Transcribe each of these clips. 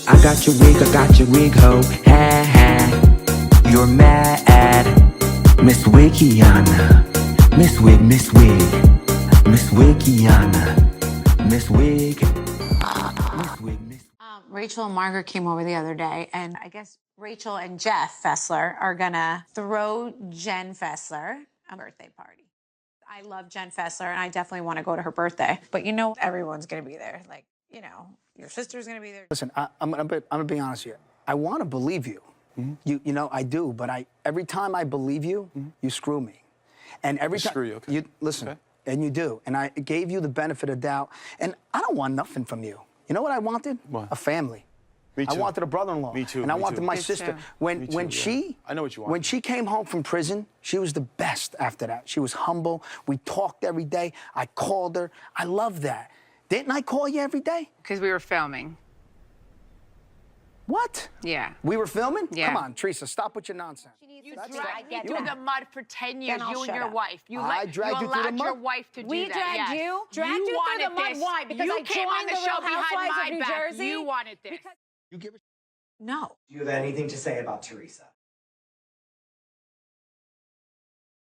I got your wig, ho. Ha ha. You're mad. Miss Wikiana. Miss Wig. Miss Wikiana. Miss Wig. Rachel and Margaret came over the other day, and I guess Rachel and Jeff Fessler are gonna throw Jen Fessler a birthday party. I love Jen Fessler, and I definitely want to go to her birthday. But you know, everyone's gonna be there. Like, you know, your sister's gonna be there. Listen, I'm gonna be honest here. I want to believe you. You know, I do. But every time I believe you, you screw me. And every time screw you, okay. you listen, okay. And you do. And I gave you the benefit of doubt. And I don't want nothing from you. You know what I wanted? What? A family. Me too. I wanted a brother-in-law. Me too. And I me wanted too. my Me sister. too. When she, I know what you want. When she came home from prison, she was the best after that. She was humble. We talked every day. I called her. I love that. Didn't I call you every day? Because we were filming. What? Yeah. We were filming? Yeah. Come on, Teresa, stop with your nonsense. You dragged me through the mud for 10 years, I'll you and shut your up. wife. You I dragged you through the allowed your mud? wife to do We that. dragged yes. you? Dragged you through wanted the mud? this. Why? Because you I came on joined the the show Real behind Housewives my of New back. Jersey? You wanted this. You give a No. Do you have anything to say about Teresa?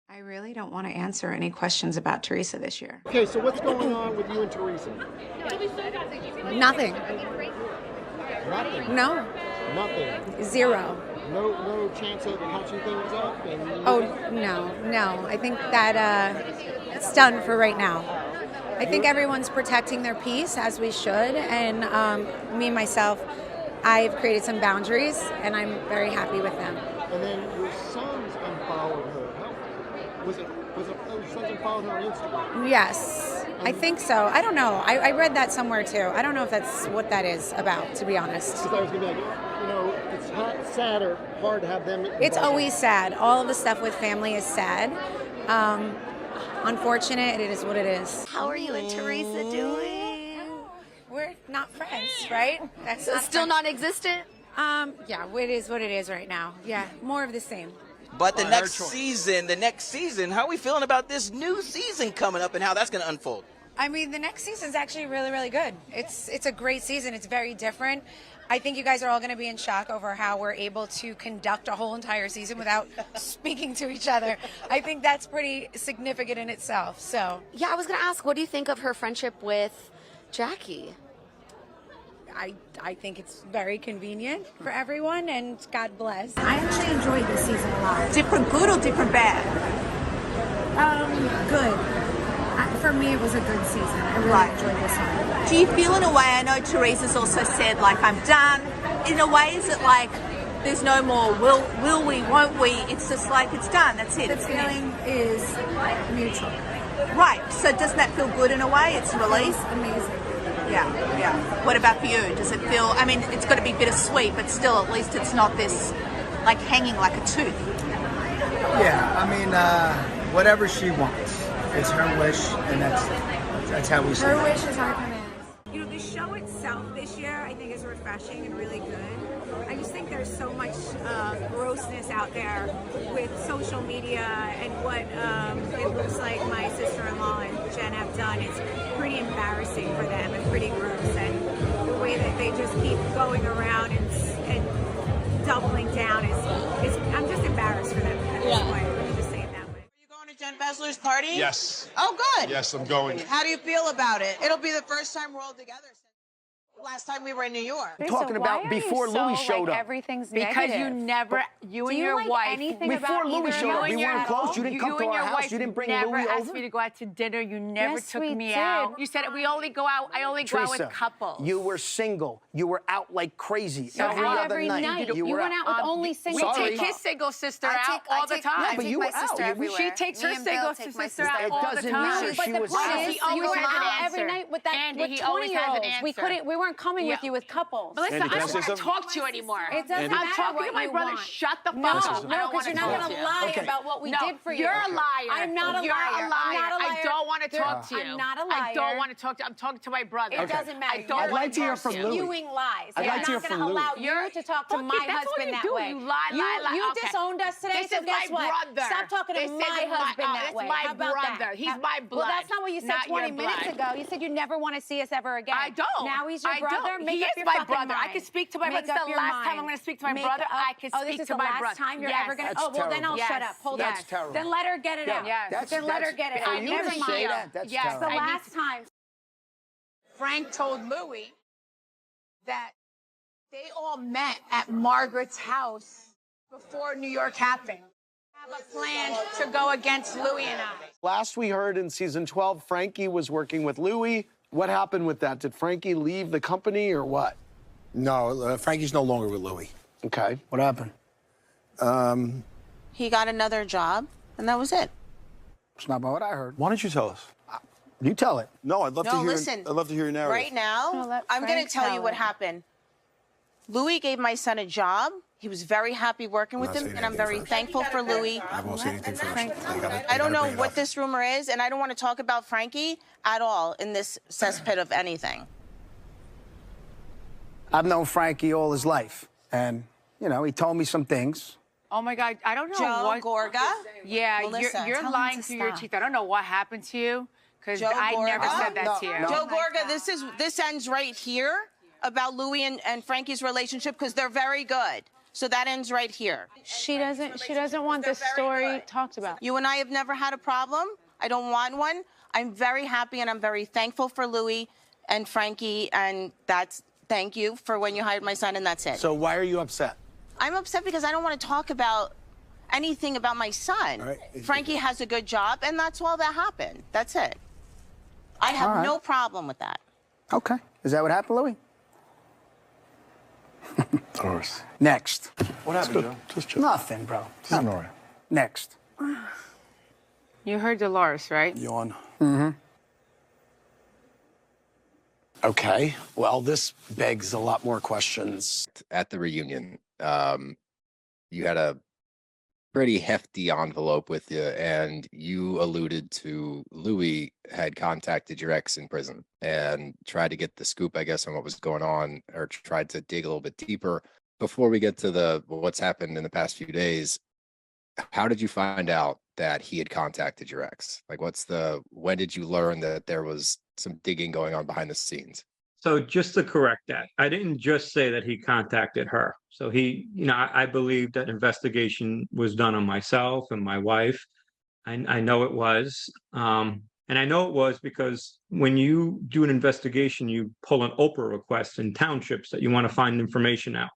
I really don't want to answer any questions about Teresa this year. Okay, so what's going on with you and Teresa? Nothing. Nothing. No. Nothing. Zero. No chance of patching things up? Oh, no. I think that it's done for right now. I think everyone's protecting their peace, as we should. And me, myself, I've created some boundaries, and I'm very happy with them. And then your sons unfollowed her. Was it your sons unfollowed her on Instagram? Yes, I think so. I don't know. I read that somewhere, too. I don't know if that's what that is about, to be honest. Because I was going to be like, you know, it's sad or hard to have them. It's always sad. All of the stuff with family is sad. Unfortunate, it is what it is. How are you and Teresa doing? We're not friends, right? That's So still non-existent? Yeah, it is what it is right now. Yeah, more of the same. But the next season, how are we feeling about this new season coming up and how that's going to unfold? I mean, the next season's actually really, really good. It's a great season. It's very different. I think you guys are all going to be in shock over how we're able to conduct a whole entire season without speaking to each other. I think that's pretty significant in itself. So Yeah, I was going to ask, what do you think of her friendship with Jackie? I think it's very convenient for everyone, and God bless. I actually enjoyed this season a lot. Different good or different bad? Good. For me, it was a good season. I really enjoyed this one. Do you feel in a way, I know Teresa's also said, like, I'm done. In a way, is it like there's no more will we, won't we? It's just like it's done, that's it. The feeling is mutual. Right, so doesn't that feel good in a way? It's released? Amazing. Yeah. What about for you? Does it feel, I mean, it's got to be bittersweet, but still, at least it's not this, like, hanging like a tooth. Yeah, I mean, whatever she wants. It's her wish, and that's how we see it. Her wish is our command. You know, the show itself this year, I think, is refreshing and really good. I just think there's so much grossness out there with social media and what it looks like my sister-in-law and Jen have done. It's pretty embarrassing for them and pretty gross. And the way that they just keep going around and doubling down is I'm just embarrassed for them at this point. Let me just say it that way. Are you going to Jen Fessler's party? Yes. Oh, good. Yes, I'm going. How do you feel about it? It'll be the first time we're all together since last time we were in New York. I'm talking about before Louis showed up. Everything's because you never, you and your wife, Before Louis showed up, we weren't close. You didn't come to our house. You didn't bring Louis over. You never asked me to go out to dinner. You never took me out. You said we only go out. I only go out with couples. You were single. You were out like crazy every other night. You went out with only single We people. take his single sister out all the time. Yeah, but you were out. She takes her single sister out all the doesn't time. matter. She was But out. the point is, you were out every night with that with 20-year-olds. We weren't coming with you with couples. Melissa, Andy, can I I say don't want to something? talk to you anymore. It doesn't I'm matter talking what to my you brother. want. Shut the fuck No, up. no, because you're not going to lie about what we did for you. You're a liar. I'm not a liar. You're a liar. I'm not a liar. I don't want to talk to you. I'm not a liar. I don't want to talk to you. I'm talking to my brother. It doesn't matter. I don't I'd want like to hear from Louis. Spewing lies. I'd like to hear I'm not from going to Louis. allow you to talk to my husband that way. You lie. You Okay. disowned us today, This so is guess my what? brother. Stop talking to This my is husband that It's way. my How about brother. that? He's my blood. Well, that's not what you said not 20 your minutes blood. ago. You said you never want to see us ever again. I don't. Now he's your I don't. He is my brother. I can speak to my brother. This is the last time I'm going to speak to my brother. I can speak to my brother. This is the last time you're ever going to. That's Oh, well, then I'll terrible. shut up. Hold on. That's terrible. Then let her get it out. Yes. Then let her get it For out. you Never to mind. say that, that's It's the terrible. last time. Frank told Louis that they all met at Margaret's house before New York happened. Have a plan to go against Louis and I. Last we heard in season 12, Frankie was working with Louis. What happened with that? Did Frankie leave the company or what? No, Frankie's no longer with Louis. Okay. What happened? He got another job, and that was it. It's not about what I heard. Why don't you tell us? You tell it. No, I'd love to hear. Listen. I'd love to hear your narrative. Right now, I'm going to tell you what happened. Louis gave my son a job. He was very happy working with him, and I'm very thankful for Louis. I won't say anything first. I don't know what this rumor is, and I don't want to talk about Frankie at all in this cesspit of anything. I've known Frankie all his life, and, you know, he told me some things. Oh my God, I don't know Joe what. Gorga? Yeah, Melissa, you're tell him lying to through your stop. teeth. I don't know what happened to you, because Joe I never Gorga? said that to you. Joe Gorga, this ends right here about Louis and Frankie's relationship because they're very good. So that ends right here. She doesn't want this story talked about. You and I have never had a problem. I don't want one. I'm very happy and I'm very thankful for Louis and Frankie, and thank you for when you hired my son, and that's it. So why are you upset? I'm upset because I don't want to talk about anything about my son. All right. Frankie has a good job, and that's all that happened. That's it. I have no problem with that. Okay. Is that what happened, Louis? Dolores. Next. What happened, Joe? Just chill. Nothing, bro. Nothing. All right. Next. You heard Dolores, right? Yawn. Mm-hmm. Okay. Well, this begs a lot more questions. At the reunion, you had a pretty hefty envelope with you, and you alluded to Louis had contacted your ex in prison and tried to get the scoop, I guess, on what was going on, or tried to dig a little bit deeper. Before we get to what's happened in the past few days, how did you find out that he had contacted your ex? Like, when did you learn that there was some digging going on behind the scenes? So just to correct that, I didn't just say that he contacted her. So I believe that investigation was done on myself and my wife. I know it was. And I know it was because when you do an investigation, you pull an Oprah request in townships that you want to find information out.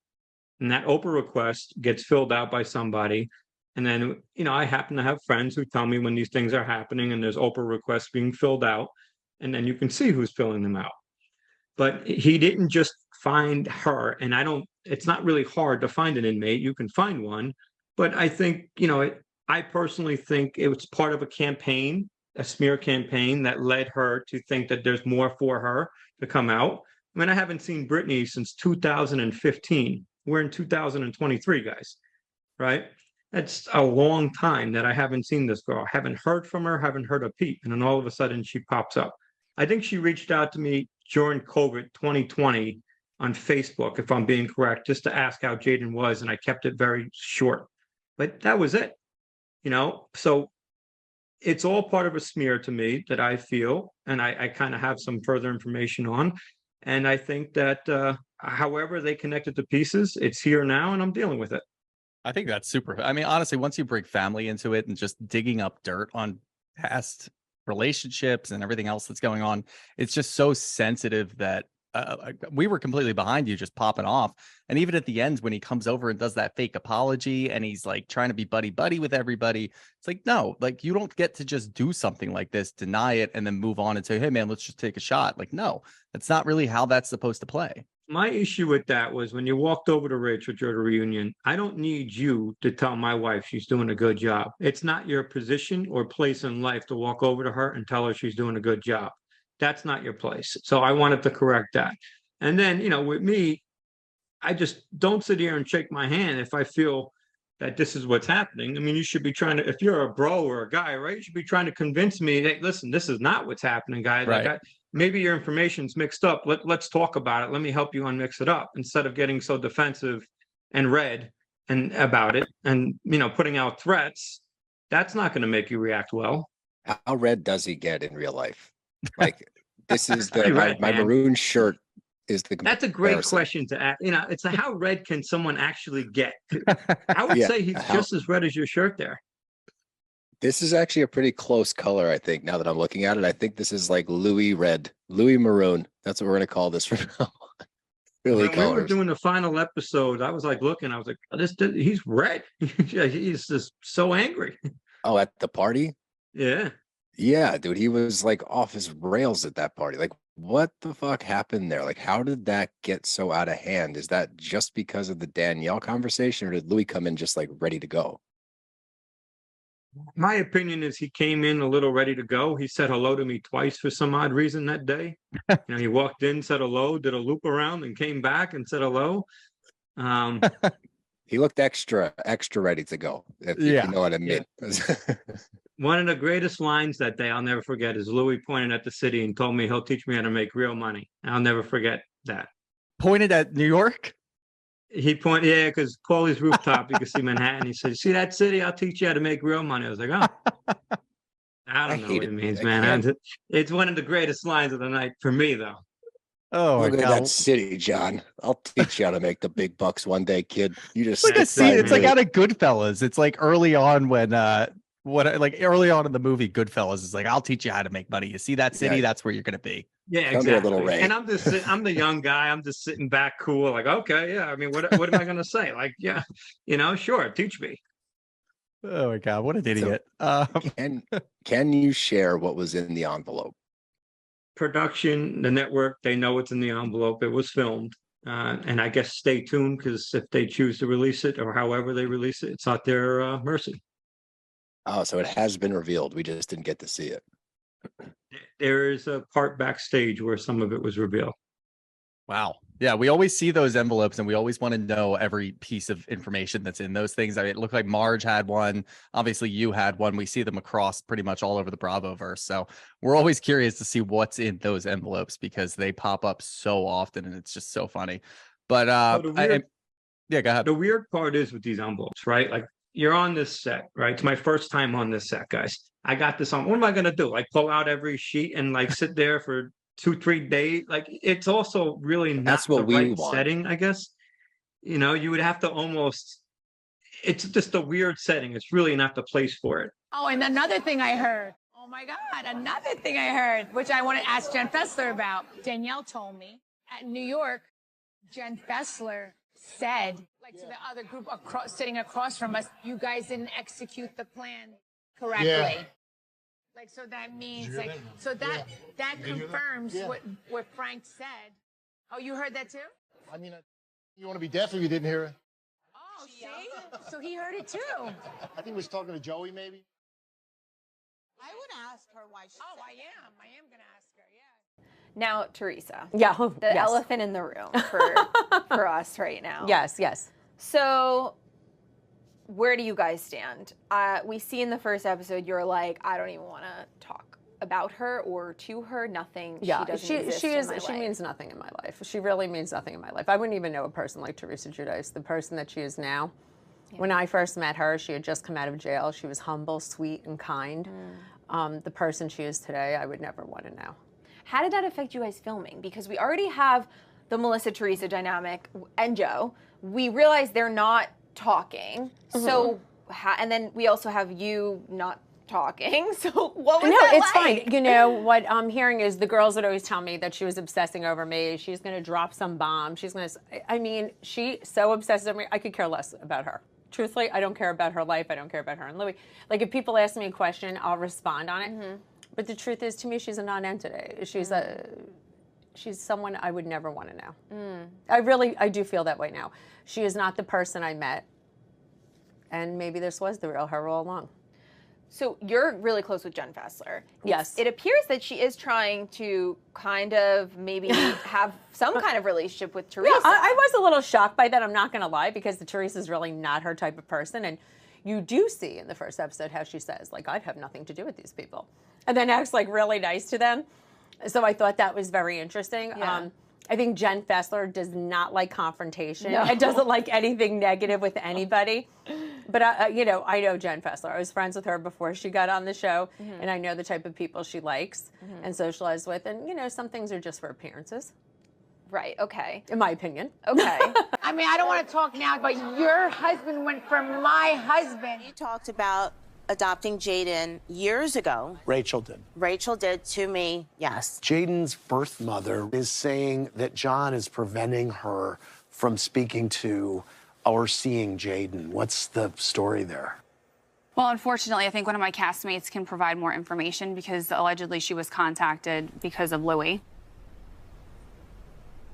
And that Oprah request gets filled out by somebody. And then, I happen to have friends who tell me when these things are happening and there's Oprah requests being filled out. And then you can see who's filling them out. But he didn't just find her, and it's not really hard to find an inmate. You can find one, but I think, I personally think it was part of a campaign, a smear campaign that led her to think that there's more for her to come out. I mean, I haven't seen Brittany since 2015. We're in 2023, guys, right? That's a long time that I haven't seen this girl. Haven't heard from her, haven't heard a peep, and then all of a sudden she pops up. I think she reached out to me during COVID 2020 on Facebook, if I'm being correct, just to ask how Jaden was, and I kept it very short. But that was it, So it's all part of a smear to me that I feel, and I kind of have some further information on. And I think that however they connected the pieces, it's here now, and I'm dealing with it. I think that's super. I mean, honestly, once you bring family into it and just digging up dirt on past relationships and everything else that's going on, it's just so sensitive that we were completely behind you just popping off. And even at the end, when he comes over and does that fake apology and he's like trying to be buddy with everybody, it's like, no, like, you don't get to just do something like this, deny it, and then move on and say, hey man, let's just take a shot. Like, no, that's not really how that's supposed to play. My issue with that was when you walked over to Rachel during the reunion, I don't need you to tell my wife she's doing a good job. It's not your position or place in life to walk over to her and tell her she's doing a good job. That's not your place. So I wanted to correct that. And then, with me, I just don't sit here and shake my hand if I feel that this is what's happening. I mean, you should be trying to, if you're a bro or a guy, right, you should be trying to convince me that, listen, this is not what's happening, guys. Right. Like, maybe your information's mixed up. Let's talk about it. Let me help you unmix it up, instead of getting so defensive and red and about it and, putting out threats. That's not going to make you react well. How red does he get in real life? Like, this is my maroon shirt is the That's a great comparison. question to ask. You know, it's a, how red can someone actually get? I would say he's just as red as your shirt there. This is actually a pretty close color, I think, now that I'm looking at it. I think this is like Louis red, Louis maroon. That's what we're going to call this from now on. Really When we were colors. doing the final episode, I was like looking, I was like, he's red. He's just so angry. Oh, at the party? Yeah. Yeah, dude, he was like off his rails at that party. Like, what the fuck happened there? Like, how did that get so out of hand? Is that just because of the Danielle conversation, or did Louis come in just like ready to go? My opinion is he came in a little ready to go. He said hello to me twice for some odd reason that day. He walked in, said hello, did a loop around, and came back and said hello. He looked extra ready to go, if you know what I mean. Yeah. One of the greatest lines that day I'll never forget is Louis pointed at the city and told me he'll teach me how to make real money. I'll never forget that. Pointed at New York? He pointed, yeah, because Pauly's rooftop, you can see Manhattan. He said, "See that city? I'll teach you how to make real money." I was like, "Oh, I don't know what it means, man." It's one of the greatest lines of the night for me, though. Oh, look at that city, John. I'll teach you how to make the big bucks one day, kid. You just look at see. It's like out of Goodfellas. It's like early on when early on in the movie Goodfellas is like, "I'll teach you how to make money. You see that city? That's where you're gonna be." Yeah, exactly. And I'm the young guy. I'm just sitting back, cool, like, okay, yeah. I mean, what am I gonna say? Like, yeah, sure, teach me. Oh my God, what an idiot! Can you share what was in the envelope? Production, the network, they know what's in the envelope. It was filmed, and I guess stay tuned, because if they choose to release it or however they release it, it's at their mercy. Oh, so it has been revealed. We just didn't get to see it. There is a part backstage where some of it was revealed. Wow. Yeah, we always see those envelopes and we always want to know every piece of information that's in those things. I mean, it looked like Marge had one. Obviously, you had one. We see them across pretty much all over the Bravoverse. So we're always curious to see what's in those envelopes because they pop up so often and it's just so funny. But yeah, go ahead. The weird part is with these envelopes, right? Like, you're on this set, right? It's my first time on this set, guys. I got this on. What am I going to do? Like, pull out every sheet and like sit there for 2-3 days? Like, it's also really not the right setting, I guess. You would have to almost, it's just a weird setting. It's really not the place for it. Oh, and another thing I heard. Oh my God, another thing I heard, which I want to ask Jen Fessler about. Danielle told me at New York, Jen Fessler said, like, to the other group sitting across from us, you guys didn't execute the plan correctly. Yeah. Like, so that means, like, so that confirms what Frank said. Oh, you heard that too? I mean, you want to be deaf if you didn't hear it. Oh, see? So he heard it too. I think he was talking to Joey, maybe. I would ask her why she I am going to ask her, yeah. Now, Teresa. Yeah. The elephant in the room for us right now. Yes. So, where do you guys stand? We see in the first episode, you're like, I don't even want to talk about her or to her. Nothing. Yeah, she means nothing in my life. She really means nothing in my life. I wouldn't even know a person like Teresa Giudice, the person that she is now. Yeah. When I first met her, she had just come out of jail. She was humble, sweet, and kind. The person she is today, I would never want to know. How did that affect you guys filming? Because we already have the Melissa-Teresa dynamic and Joe. We realize they're not talking. So, and then we also have you not talking. So what was that it's like? fine. You know, what I'm hearing is the girls would always tell me that she was obsessing over me. She's going to drop some bomb. She's going to, I mean, she so obsessed over me. I could care less about her. Truthfully, I don't care about her life. I don't care about her and Louis. Like, if people ask me a question, I'll respond on it. But the truth is, to me, she's a non-entity. She's someone I would never want to know. I do feel that way now. She is not the person I met. And maybe this was the real her all along. So you're really close with Jen Fessler. Yes. It appears that she is trying to kind of maybe have some kind of relationship with Teresa. Yeah, I was a little shocked by that. I'm not going to lie, because Teresa's really not her type of person. And you do see in the first episode how she says, like, I have nothing to do with these people. And then acts like really nice to them. So I thought that was very interesting. Yeah. I think Jen Fessler does not like confrontation. No. It doesn't like anything negative with anybody. But, I know Jen Fessler. I was friends with her before she got on the show. And I know the type of people she likes and socialize with. And, some things are just for appearances. Right, okay. In my opinion. Okay. I mean, I don't want to talk now, but your husband went for my husband. You talked about adopting Jaden years ago. Rachel did. Rachel did to me, yes. Jaden's birth mother is saying that John is preventing her from speaking to or seeing Jaden. What's the story there? Well, unfortunately, I think one of my castmates can provide more information because allegedly she was contacted because of Louis.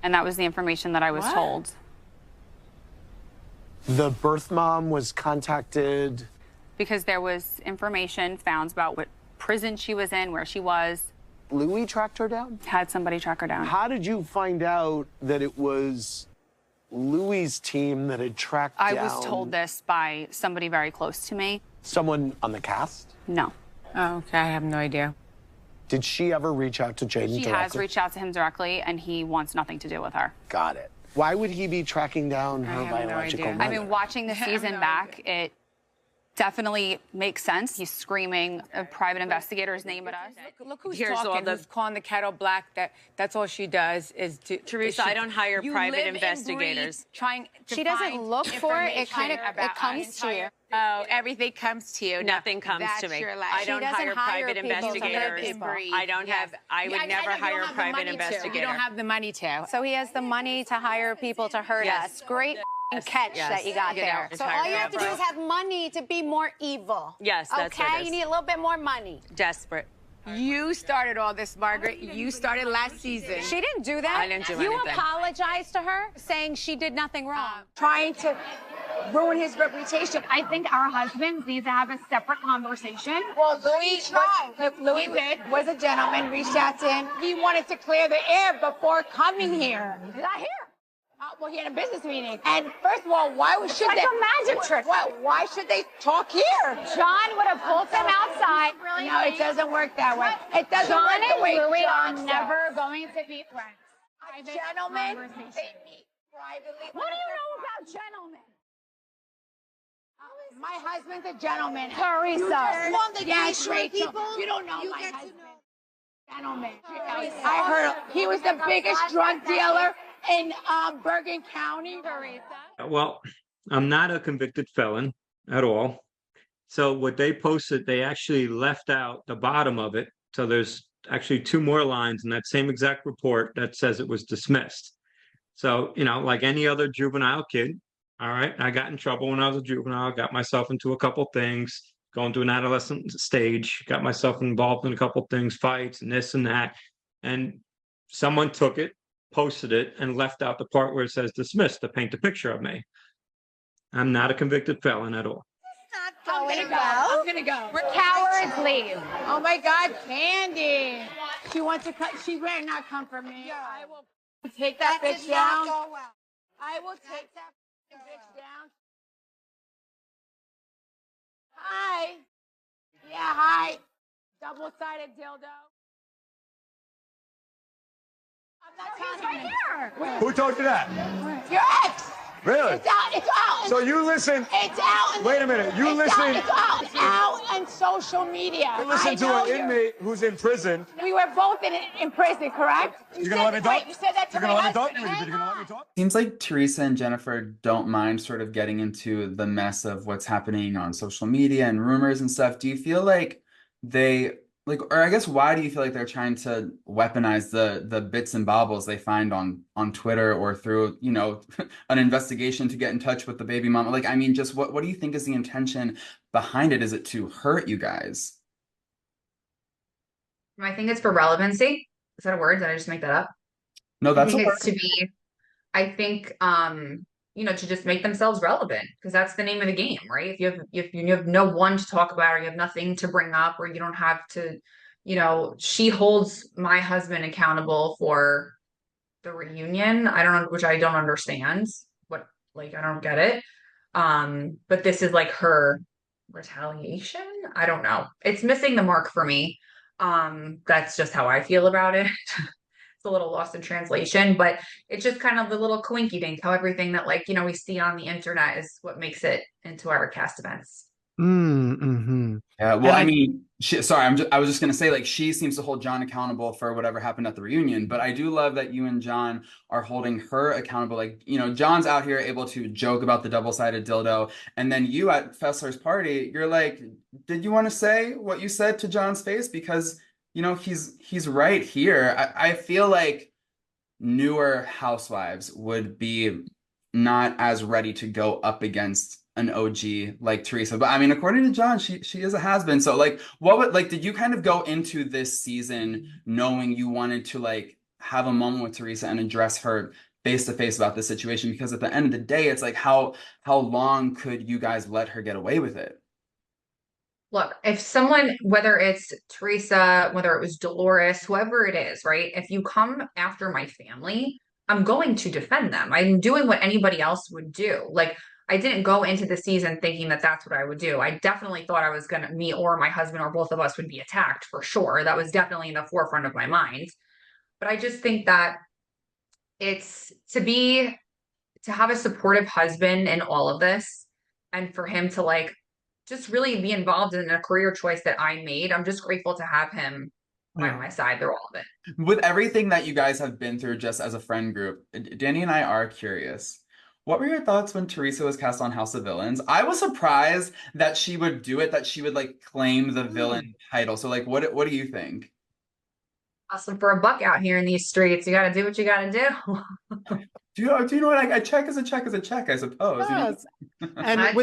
And that was the information that I was told. The birth mom was contacted Because there was information found about what prison she was in, where she was. Louis tracked her down? Had somebody track her down. How did you find out that it was Louis's team that had tracked down? I was told this by somebody very close to me. Someone on the cast? No. Oh, okay, I have no idea. Did she ever reach out to Jaden She directly? has reached out to him directly, and he wants nothing to do with her. Got it. Why would he be tracking down her biological mother? I mean, watching the season back, it definitely makes sense. He's screaming a private investigator's name at us. Look who's Here's all talking, the- who's calling the kettle black. That's all she does is to... Teresa, I don't hire You private live and investigators. breathe trying to She doesn't find look for it. It information kind of- it about comes us. to you. Oh, everything comes to you. Nothing comes That's to me. your life. I She don't doesn't hire private people to live investigators. and breathe. I don't Yes. have. I would Yeah, never know you don't hire a have the private money to. investigator. You don't have the money to. So he has the money to hire people to hurt Yes. us. Great catch that you got there. So all you have to do is have money to be more evil. Yes, that's what it Okay, is. you need a little bit more money. Desperate. You started all this, Margaret. You started last season. She didn't do that. I didn't do You anything. apologized to her, saying she did nothing wrong. Trying to ruin his reputation. I think our husbands need to have a separate conversation. Well, Louis was a gentleman, reached out to him. He wanted to clear the air before coming here. He's not here. Well, he had a business meeting. And first of all, why should like they? a magic trick. Why should they talk here? John would have pulled them outside. No, it doesn't work that way. It doesn't John work the and way Louis John are says. never going to be friends. Gentlemen, they meet privately. What do you know about gentlemen? My husband's a gentleman. Teresa. Yes, Rachel. You don't know my husband. Gentleman. I heard he was the biggest drug dealer in Bergen County. Teresa. Well, I'm not a convicted felon at all. So what they posted, they actually left out the bottom of it. So there's actually 2 more lines in that same exact report that says it was dismissed. So, you know, like any other juvenile kid, all right, I got in trouble when I was a juvenile, got myself into a couple things, going to an adolescent stage, got myself involved in a couple things, fights and this and that. And someone took it, posted it, and left out the part where it says dismissed to paint a picture of me. I'm not a convicted felon at all. I'm gonna go. I'm gonna go. We're cowards. Leave. Oh my God, Candy. She wants to come. She better not come for me. I will take that bitch down. I will take that bitch down. Hi. Yeah, hi. Double-sided dildo. I'm not He's right here. Who told you that? Your ex. Really? It's out. It's out. So you listen. It's out. Wait a minute. You it's listen. Out, it's out on social media. You listen to an inmate who's in prison. We were both in prison, correct? You gonna let me talk? Wait, you said that to You're gonna my let me talk? husband. You're gonna let me talk? Seems like Teresa and Jennifer don't mind sort of getting into the mess of what's happening on social media and rumors and stuff. Do you feel like they or I guess why do you feel like they're trying to weaponize the bits and bobbles they find on Twitter or through, you know, an investigation to get in touch with the baby mama? Like, I mean, just what do you think is the intention behind it? Is it to hurt you guys? I think it's for relevancy. Is that a word? Did I just make that up? No, that's I think a it's to be, I think, you know, to just make themselves relevant, because that's the name of the game, right? If you have no one to talk about, or you have nothing to bring up, or you don't have to, you know, she holds my husband accountable for the reunion. I don't know, which I don't understand. What, like, I don't get it. But this is like her retaliation. I don't know. It's missing the mark for me. That's just how I feel about it. A little lost in translation, but it's just kind of the little coinky dink, how everything that, like, you know, we see on the internet is what makes it into our cast events. Mm-hmm. Yeah, well, And I mean, I was just gonna say, like, she seems to hold John accountable for whatever happened at the reunion, but I do love that you and John are holding her accountable. Like, you know, John's out here able to joke about the double-sided dildo, and then you at Fessler's party, you're like, did you want to say what you said to John's face? Because, you know, he's right here. I feel like newer housewives would be not as ready to go up against an OG like Teresa. But I mean, according to John, she is a has-been. So like did you kind of go into this season knowing you wanted to like have a moment with Teresa and address her face to face about this situation? Because at the end of the day, it's like how long could you guys let her get away with it? Look, if someone, whether it's Teresa, whether it was Dolores, whoever it is, right? If you come after my family, I'm going to defend them. I'm doing what anybody else would do. Like, I didn't go into the season thinking that that's what I would do. I definitely thought I was going to, me or my husband or both of us would be attacked for sure. That was definitely in the forefront of my mind. But I just think that it's to have a supportive husband in all of this and for him to like just really be involved in a career choice that I made. I'm just grateful to have him by my side through all of it. With everything that you guys have been through just as a friend group, Danny and I are curious. What were your thoughts when Teresa was cast on House of Villains? I was surprised that she would do it, that she would like claim the villain title. So like what do you think? Awesome for a buck out here in these streets. You got to do what you got to do. Do you know what? A check is a check is a check, I suppose. Yes. You know? And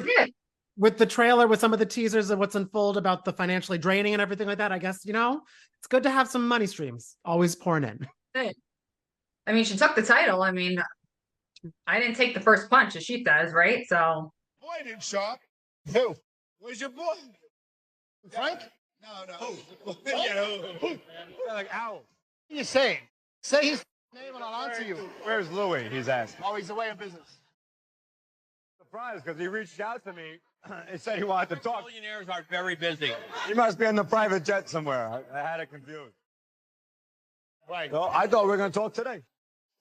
with the trailer, with some of the teasers of what's unfolded about the financially draining and everything like that, I guess, you know, it's good to have some money streams always pouring in. I mean, she took the title. I mean, I didn't take the first punch, as she says, right? So. Boy didn't show up. Who? Where's your boy? Frank? No. Who? Yeah, who? Like, ow. What are you saying? Say his name and I'll answer you. Where's Louis? He's asking. Oh, he's away on business. Surprised because he reached out to me and said he wanted to talk. Millionaires are very busy. He must be on the private jet somewhere. I had it confused. Right. So I thought we were going to talk today.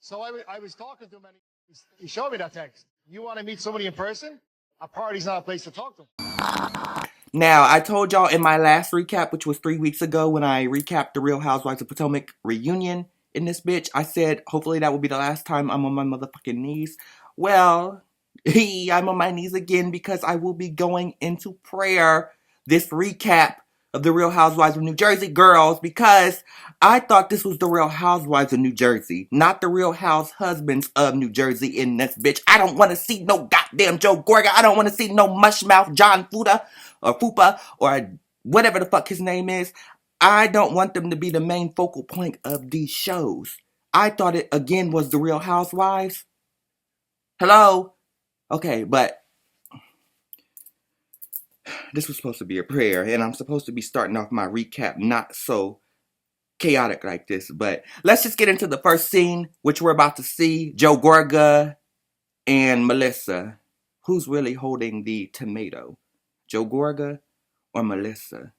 So I was talking to him and he showed me that text. You want to meet somebody in person? A party's not a place to talk to them. Now, I told y'all in my last recap, which was 3 weeks ago when I recapped the Real Housewives of Potomac reunion in this bitch, I said, hopefully that will be the last time I'm on my motherfucking knees. Well, I'm on my knees again because I will be going into prayer this recap of the Real Housewives of New Jersey girls because I thought this was the Real Housewives of New Jersey, not the Real House Husbands of New Jersey in this bitch. I don't want to see no goddamn Joe Gorga. I don't want to see no mushmouth John Fupa or whatever the fuck his name is. I don't want them to be the main focal point of these shows. I thought it again was the Real Housewives. Hello? Okay, but this was supposed to be a prayer, and I'm supposed to be starting off my recap not so chaotic like this, but let's just get into the first scene, which we're about to see. Joe Gorga and Melissa. Who's really holding the tomato? Joe Gorga or Melissa?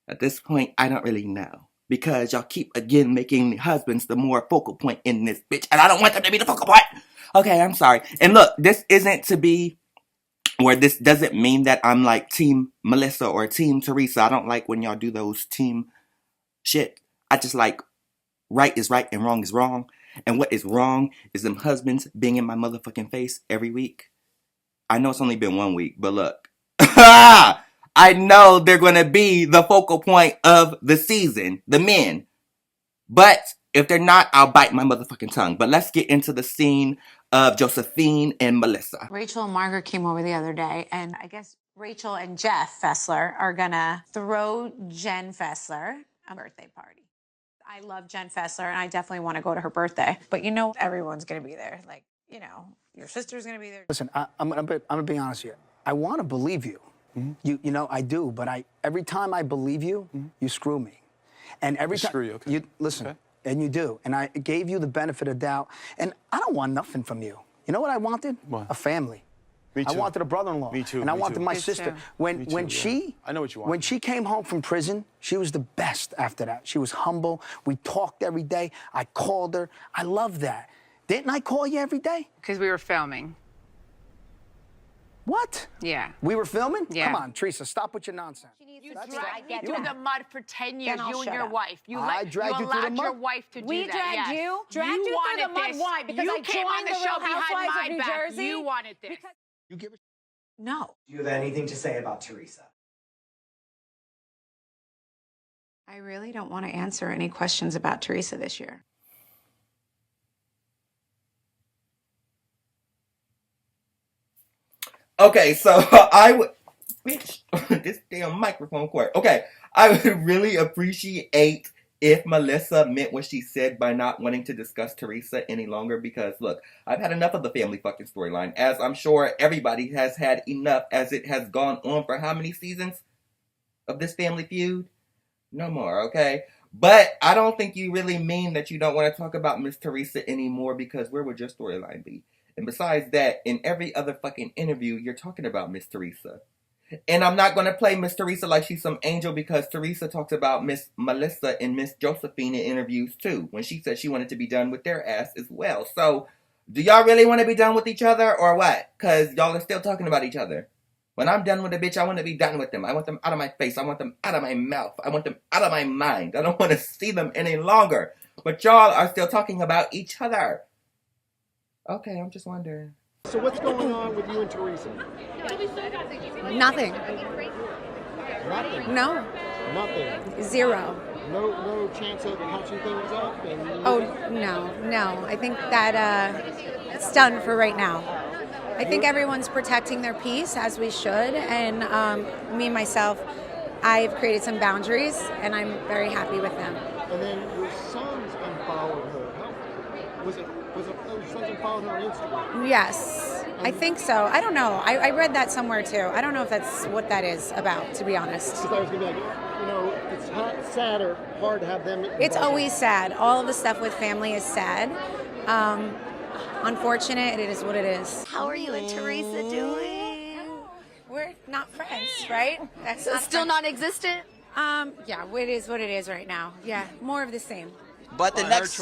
At this point, I don't really know. Because y'all keep, again, making the husbands the more focal point in this bitch, and I don't want them to be the focal point! Okay, I'm sorry. And look, this isn't to be... Where this doesn't mean that I'm like Team Melissa or Team Teresa. I don't like when y'all do those team shit. I just like right is right and wrong is wrong. And what is wrong is them husbands being in my motherfucking face every week. I know it's only been 1 week, but look. I know they're going to be the focal point of the season. The men. But if they're not, I'll bite my motherfucking tongue. But let's get into the scene of Josephine and Melissa. Rachel and Margaret came over the other day, and I guess Rachel and Jeff Fessler are gonna throw Jen Fessler a birthday party. I love Jen Fessler, and I definitely want to go to her birthday. But you know, everyone's gonna be there. Like, you know, your sister's gonna be there. Listen, I'm gonna be honest here. I want to believe you. You know, I do, but every time I believe you, you screw me. And every time screw you, okay. Listen. Okay. And you do. And I gave you the benefit of doubt. And I don't want nothing from you. You know what I wanted? What? A family. Me too. I wanted a brother-in-law. Me too. And I me wanted too. my Me sister. too. When Me too, she I know what you want. When she came home from prison, she was the best after that. She was humble. We talked every day. I called her. I love that. Didn't I call you every day? Because we were filming. What? Yeah. We were filming? Yeah. Come on, Teresa, stop with your nonsense. You dragged me through the mud for 10 years, Then I'll you and shut your up. wife. You I dragged you through the allowed your mud? wife to do We that. dragged yes. you? Dragged you through wanted the mud? this. Why? Because you I came on joined the the show Real behind Housewives my of New back. Jersey? You wanted this. You give a No. Do you have anything to say about Teresa? I really don't want to answer any questions about Teresa this year. Okay, so I would, bitch, this damn microphone cord. Okay, I would really appreciate if Melissa meant what she said by not wanting to discuss Teresa any longer, because look, I've had enough of the family fucking storyline, as I'm sure everybody has had enough, as it has gone on for how many seasons of this family feud? No more, okay? But I don't think you really mean that you don't want to talk about Miss Teresa anymore, because where would your storyline be? And besides that, in every other fucking interview, you're talking about Miss Teresa. And I'm not going to play Miss Teresa like she's some angel, because Teresa talks about Miss Melissa and Miss Josephine in interviews too, when she said she wanted to be done with their ass as well. So, do y'all really want to be done with each other or what? Because y'all are still talking about each other. When I'm done with a bitch, I want to be done with them. I want them out of my face. I want them out of my mouth. I want them out of my mind. I don't want to see them any longer. But y'all are still talking about each other. Okay, I'm just wondering. So what's going on with you and Teresa? Nothing. Nothing. No. Nothing. Zero. No chance of patching things up? Oh, no. I think that it's done for right now. I think everyone's protecting their peace, as we should. And me and myself, I've created some boundaries, and I'm very happy with them. And then your sons unfollowed her. How was it? Your sons unfollowed her on Instagram? Yes, I think so. I don't know. I read that somewhere too. I don't know if that's what that is about, to be honest. Because I was going to be like, it's sad or hard to have them. It's always sad. All of the stuff with family is sad. Unfortunate, it is what it is. How are you and Teresa doing? We're not friends, right? That's So still non-existent? Yeah, it is what it is right now. Yeah, more of the same. But the next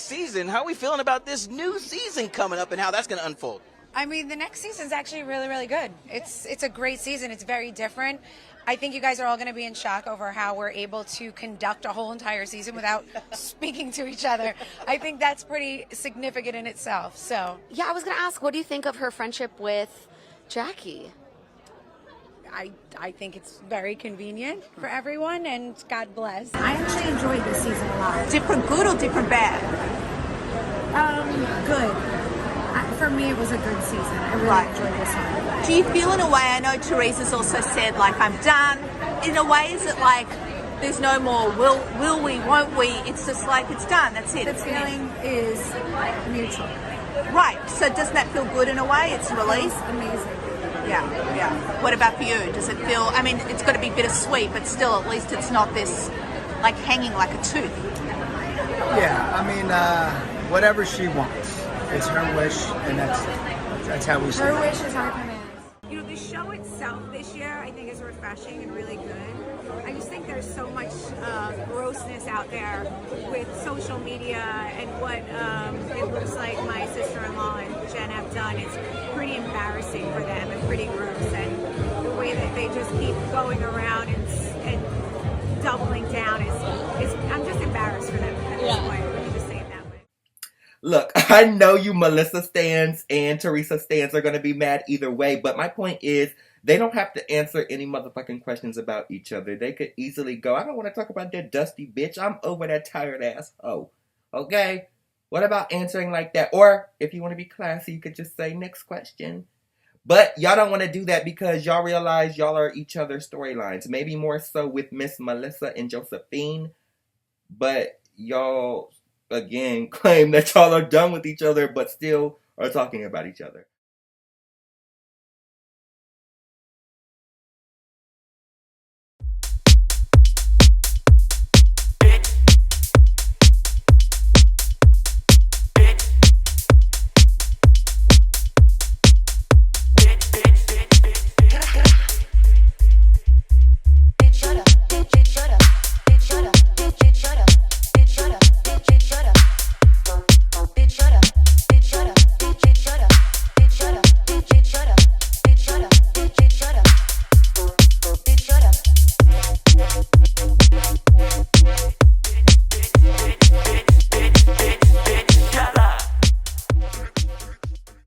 season, how are we feeling about this new season coming up and how that's going to unfold? I mean, the next season's actually really, really good. It's a great season. It's very different. I think you guys are all going to be in shock over how we're able to conduct a whole entire season without speaking to each other. I think that's pretty significant in itself. So, Yeah, I was going to ask, what do you think of her friendship with Jackie? I think it's very convenient for everyone, and God bless. I actually enjoyed this season a lot. Different good or different bad? Good. For me, it was a good season. I really enjoyed this one. Do you feel in a way, I know Teresa's also said, like, I'm done. In a way, is it like there's no more will we, won't we? It's just like it's done, that's it. The feeling is mutual. Right, so doesn't that feel good in a way? It's released? Amazing. Yeah. What about for you? Does it feel, I mean, it's got to be bittersweet, but still, at least it's not this, like, hanging like a tooth. Yeah, I mean, whatever she wants. It's her wish, and that's how we see it. Her wish is our command. You know, the show itself this year, I think, is refreshing and really good. I just think there's so much grossness out there with social media and what it looks like my sister-in-law and Jen have done. It's pretty embarrassing for them and pretty gross. And the way that they just keep going around and doubling down is I'm just embarrassed for them at this point. Let me just say it that way. Look, I know you Melissa stans and Teresa stans are going to be mad either way, but my point is they don't have to answer any motherfucking questions about each other. They could easily go, I don't want to talk about that dusty bitch. I'm over that tired ass hoe. Okay? What about answering like that? Or if you want to be classy, you could just say next question. But y'all don't want to do that because y'all realize y'all are each other's storylines. Maybe more so with Miss Melissa and Josephine. But y'all, again, claim that y'all are done with each other but still are talking about each other.